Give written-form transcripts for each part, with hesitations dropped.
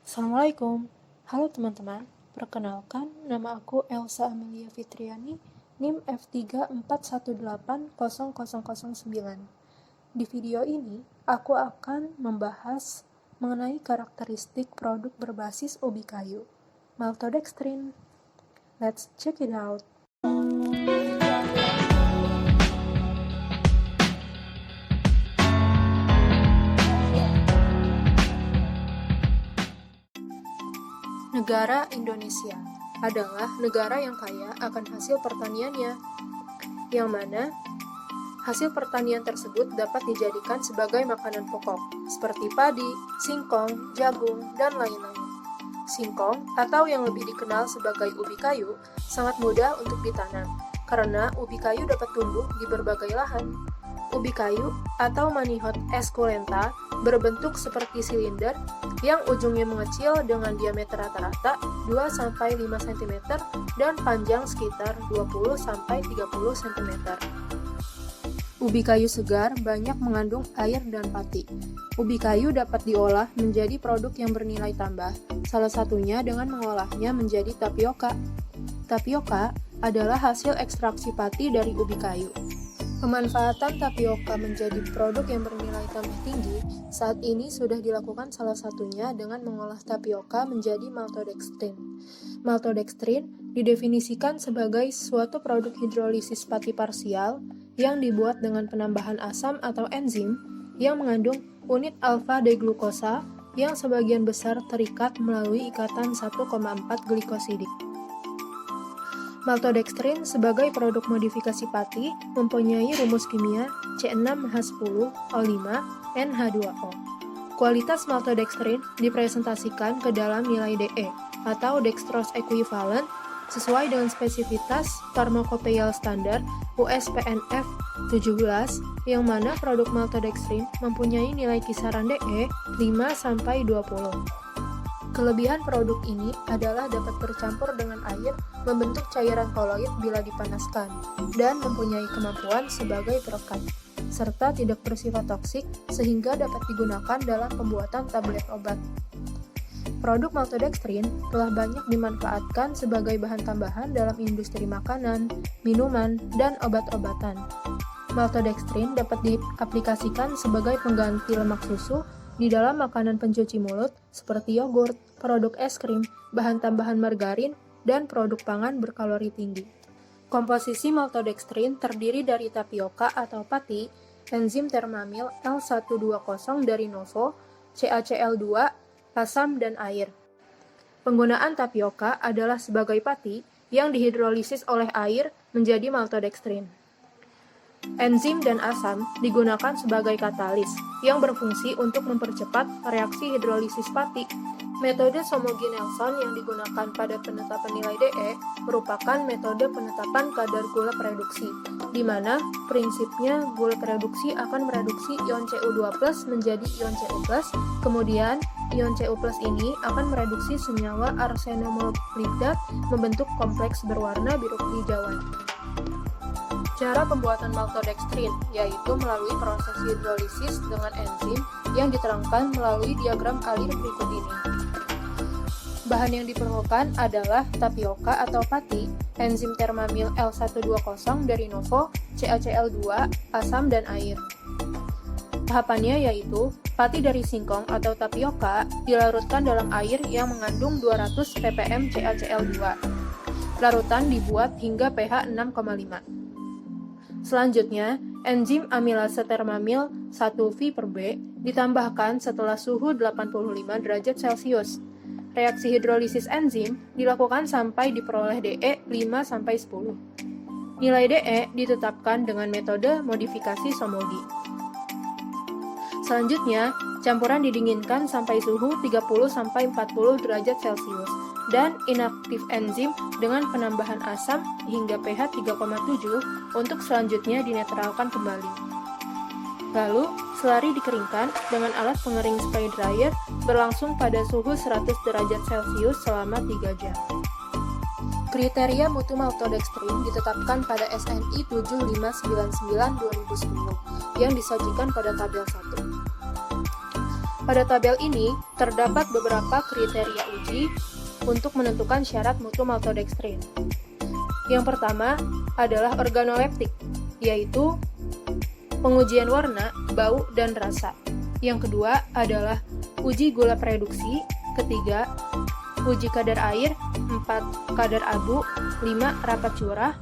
Assalamualaikum. Halo teman-teman, perkenalkan nama aku Elsa Amelia Fitriani, NIM F341800009. Di video ini, aku akan membahas mengenai karakteristik produk berbasis ubi kayu, maltodextrin. Let's check it out. Negara Indonesia adalah negara yang kaya akan hasil pertaniannya, yang mana hasil pertanian tersebut dapat dijadikan sebagai makanan pokok, seperti padi, singkong, jagung, dan lain-lain. Singkong, atau yang lebih dikenal sebagai ubi kayu, sangat mudah untuk ditanam, karena ubi kayu dapat tumbuh di berbagai lahan. Ubi kayu, atau Manihot esculenta, berbentuk seperti silinder yang ujungnya mengecil dengan diameter rata-rata 2-5 cm dan panjang sekitar 20-30 cm. Ubi kayu segar banyak mengandung air dan pati. Ubi kayu dapat diolah menjadi produk yang bernilai tambah, salah satunya dengan mengolahnya menjadi tapioka. Tapioka adalah hasil ekstraksi pati dari ubi kayu. Pemanfaatan tapioka menjadi produk yang bernilai tambah tinggi saat ini sudah dilakukan salah satunya dengan mengolah tapioka menjadi maltodextrin. Maltodextrin didefinisikan sebagai suatu produk hidrolisis pati parsial yang dibuat dengan penambahan asam atau enzim yang mengandung unit alfa-D-glukosa yang sebagian besar terikat melalui ikatan 1,4 glikosidik. Maltodextrin sebagai produk modifikasi pati mempunyai rumus kimia C6H10O5NH2O. Kualitas maltodextrin dipresentasikan ke dalam nilai DE atau dextrose equivalent sesuai dengan spesifitas farmakopeal standar USPNF 17 yang mana produk maltodextrin mempunyai nilai kisaran DE 5-20. Kelebihan produk ini adalah dapat bercampur dengan air membentuk cairan koloid bila dipanaskan dan mempunyai kemampuan sebagai perekat, serta tidak bersifat toksik sehingga dapat digunakan dalam pembuatan tablet obat. Produk maltodextrin telah banyak dimanfaatkan sebagai bahan tambahan dalam industri makanan, minuman, dan obat-obatan. Maltodextrin dapat diaplikasikan sebagai pengganti lemak susu di dalam makanan pencuci mulut seperti yogurt, produk es krim, bahan tambahan margarin, dan produk pangan berkalori tinggi. Komposisi maltodextrin terdiri dari tapioka atau pati, enzim termamil L120 dari Novo, CaCl2, asam, dan air. Penggunaan tapioka adalah sebagai pati yang dihidrolisis oleh air menjadi maltodextrin. Enzim dan asam digunakan sebagai katalis yang berfungsi untuk mempercepat reaksi hidrolisis pati. Metode Somogyi-Nelson yang digunakan pada penetapan nilai DE merupakan metode penetapan kadar gula reduksi, di mana prinsipnya gula reduksi akan mereduksi ion Cu2+ menjadi ion Cu+, kemudian ion Cu+ ini akan mereduksi senyawa arsenomolibdat membentuk kompleks berwarna biru kehijauan. Cara pembuatan maltodextrin yaitu melalui proses hidrolisis dengan enzim yang diterangkan melalui diagram alir berikut ini. Bahan yang diperlukan adalah tapioka atau pati, enzim termamil L120 dari Novo, CaCl2, asam, dan air. Tahapannya yaitu pati dari singkong atau tapioka dilarutkan dalam air yang mengandung 200 ppm CaCl2. Larutan dibuat hingga pH 6,5. Selanjutnya, enzim amilase termamil 1V/B ditambahkan setelah suhu 85 derajat Celcius. Reaksi hidrolisis enzim dilakukan sampai diperoleh DE 5-10. Nilai DE ditetapkan dengan metode modifikasi Somogyi. Selanjutnya, campuran didinginkan sampai suhu 30-40 derajat Celcius dan inaktif enzim dengan penambahan asam hingga pH 3,7 untuk selanjutnya dinetralkan kembali. Lalu, selari dikeringkan dengan alat pengering spray dryer berlangsung pada suhu 100 derajat Celcius selama 3 jam. Kriteria mutu maltodextrin ditetapkan pada SNI 7599/2010 yang disajikan pada tabel 1. Pada tabel ini, terdapat beberapa kriteria uji untuk menentukan syarat mutu maltodextrin. Yang pertama adalah organoleptik, yaitu pengujian warna, bau, dan rasa. Yang kedua adalah uji gula reduksi. Ketiga, uji kadar air. 4, kadar abu. 5, rapat curah.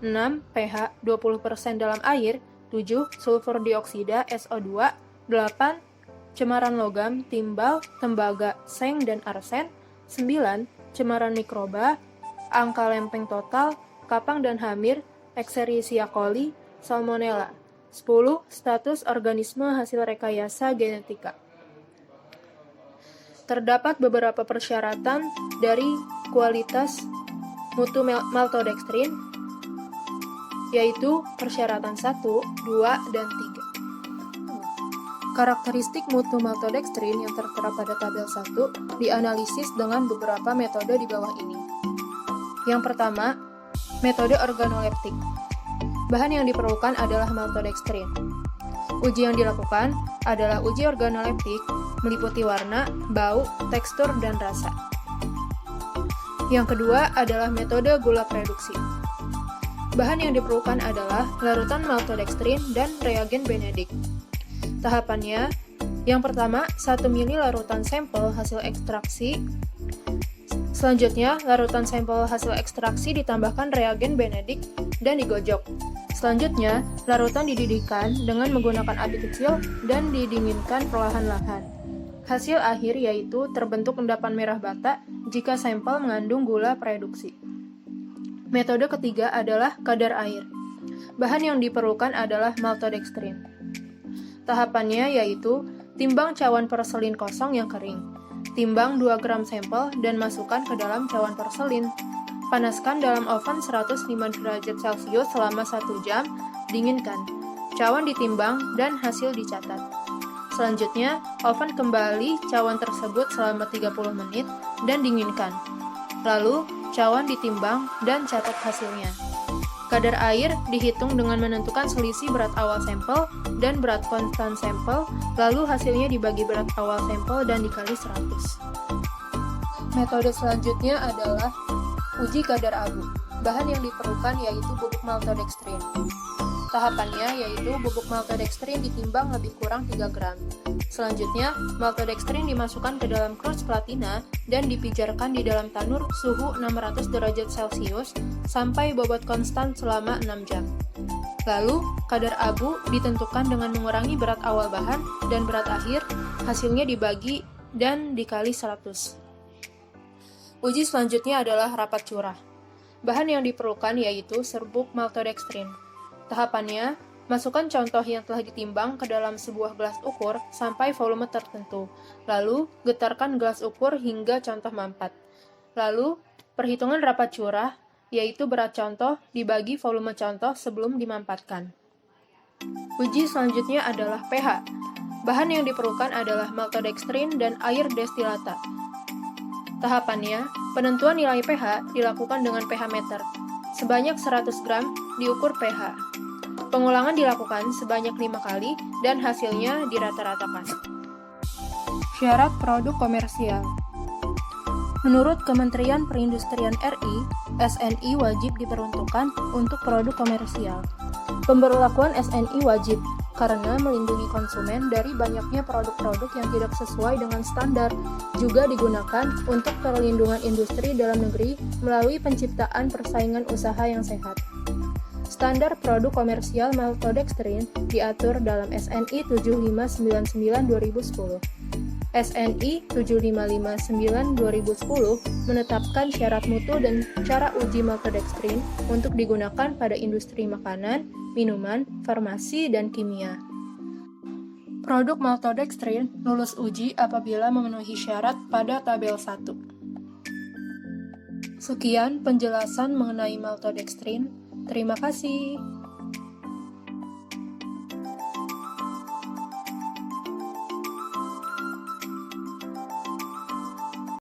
6, pH 20% dalam air. 7, sulfur dioksida SO2. 8, cemaran logam, timbal, tembaga, seng, dan arsen. 9, cemaran mikroba, angka lempeng total, kapang dan hamir, Escherichia coli, Salmonella. 10, status organisme hasil rekayasa genetika. Terdapat beberapa persyaratan dari kualitas mutu maltodextrin, yaitu persyaratan 1, 2, dan 3. Karakteristik mutu maltodextrin yang tertera pada tabel 1 dianalisis dengan beberapa metode di bawah ini. Yang pertama, metode organoleptik. Bahan yang diperlukan adalah maltodextrin. Uji yang dilakukan adalah uji organoleptik, meliputi warna, bau, tekstur, dan rasa. Yang kedua adalah metode gula reduksi. Bahan yang diperlukan adalah larutan maltodextrin dan reagen Benedict. Tahapannya, yang pertama, 1 ml larutan sampel hasil ekstraksi. Selanjutnya, larutan sampel hasil ekstraksi ditambahkan reagen Benedict dan digojok. Selanjutnya, larutan dididihkan dengan menggunakan api kecil dan didinginkan perlahan-lahan. Hasil akhir yaitu terbentuk endapan merah bata jika sampel mengandung gula reduksi. Metode ketiga adalah kadar air. Bahan yang diperlukan adalah maltodextrin. Tahapannya yaitu timbang cawan porselin kosong yang kering. Timbang 2 gram sampel dan masukkan ke dalam cawan porselin. Panaskan dalam oven 105 derajat Celcius selama 1 jam, dinginkan. Cawan ditimbang dan hasil dicatat. Selanjutnya, oven kembali cawan tersebut selama 30 menit dan dinginkan. Lalu, cawan ditimbang dan catat hasilnya. Kadar air dihitung dengan menentukan selisih berat awal sampel dan berat konstan sampel, lalu hasilnya dibagi berat awal sampel dan dikali 100. Metode selanjutnya adalah uji kadar abu. Bahan yang diperlukan yaitu bubuk maltodextrin. Tahapannya yaitu bubuk maltodextrin ditimbang lebih kurang 3 gram. Selanjutnya, maltodextrin dimasukkan ke dalam krus platina dan dipijarkan di dalam tanur suhu 600 derajat Celcius sampai bobot konstan selama 6 jam. Lalu, kadar abu ditentukan dengan mengurangi berat awal bahan dan berat akhir, hasilnya dibagi dan dikali 100. Uji selanjutnya adalah rapat curah. Bahan yang diperlukan yaitu serbuk maltodextrin. Tahapannya, masukkan contoh yang telah ditimbang ke dalam sebuah gelas ukur sampai volume tertentu. Lalu, getarkan gelas ukur hingga contoh mampat. Lalu, perhitungan rapat curah, yaitu berat contoh dibagi volume contoh sebelum dimampatkan. Uji selanjutnya adalah pH. Bahan yang diperlukan adalah maltodextrin dan air destilata. Tahapannya, penentuan nilai pH dilakukan dengan pH meter. Sebanyak 100 gram diukur pH. Pengulangan dilakukan sebanyak 5 kali dan hasilnya dirata-ratakan. Syarat produk komersial. Menurut Kementerian Perindustrian RI, SNI wajib diperuntukkan untuk produk komersial. Pemberlakuan SNI wajib karena melindungi konsumen dari banyaknya produk-produk yang tidak sesuai dengan standar, juga digunakan untuk perlindungan industri dalam negeri melalui penciptaan persaingan usaha yang sehat. Standar produk komersial maltodextrin diatur dalam SNI 7599/2010. SNI 7559/2010 menetapkan syarat mutu dan cara uji maltodextrin untuk digunakan pada industri makanan, minuman, farmasi, dan kimia. Produk maltodextrin lulus uji apabila memenuhi syarat pada tabel 1. Sekian penjelasan mengenai maltodextrin. Terima kasih.